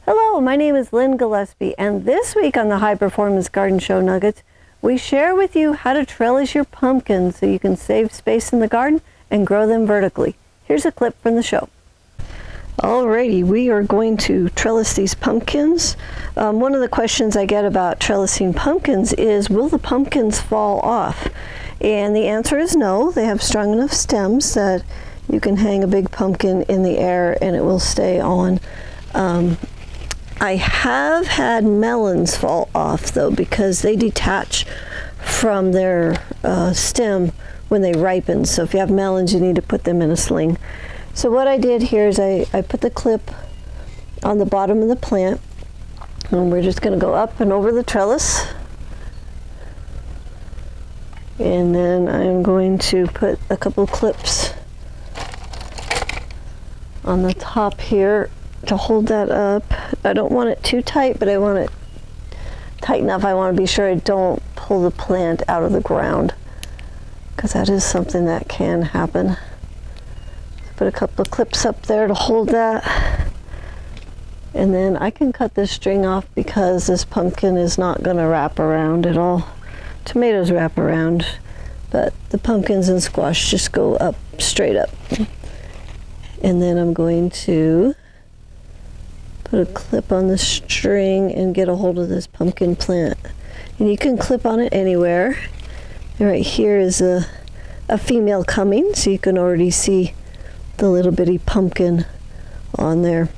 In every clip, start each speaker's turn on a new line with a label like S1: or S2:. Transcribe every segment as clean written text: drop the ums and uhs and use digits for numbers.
S1: Hello, my name is Lynn Gillespie, and this week on the High Performance Garden Show Nuggets, we share with you how to trellis your pumpkins so you can save space in the garden and grow them vertically. Here's a clip from the show. Alrighty, we are going to trellis these pumpkins. One of the questions I get about trellising pumpkins is, will the pumpkins fall off? And the answer is no. They have strong enough stems that you can hang a big pumpkin in the air and it will stay on. I have had melons fall off though, because they detach from their stem when they ripen. So if you have melons, you need to put them in a sling. So what I did here is I put the clip on the bottom of the plant, and we're just going to go up and over the trellis. And then I'm going to put a couple clips on the top here to hold that up. I don't want it too tight, but I want it tight enough. I want to be sure I don't pull the plant out of the ground, because that is something that can happen. Put a couple of clips up there to hold that. And then I can cut this string off because this pumpkin is not going to wrap around at all. Tomatoes wrap around, but the pumpkins and squash just go up, straight up. And then I'm going to put a clip on the string and get a hold of this pumpkin plant. And you can clip on it anywhere. And right here is a female coming, so you can already see the little bitty pumpkin on there.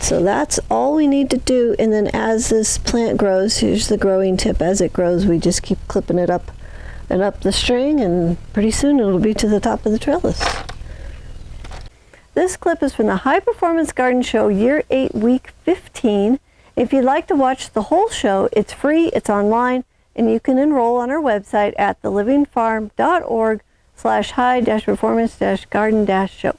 S1: So that's all we need to do. And then as this plant grows, here's the growing tip. As it grows, we just keep clipping it up and up the string, and pretty soon it'll be to the top of the trellis. This clip is from the High Performance Garden Show Year 8, Week 15. If you'd like to watch the whole show, it's free, it's online, and you can enroll on our website at thelivingfarm.org/high-performance-garden-show.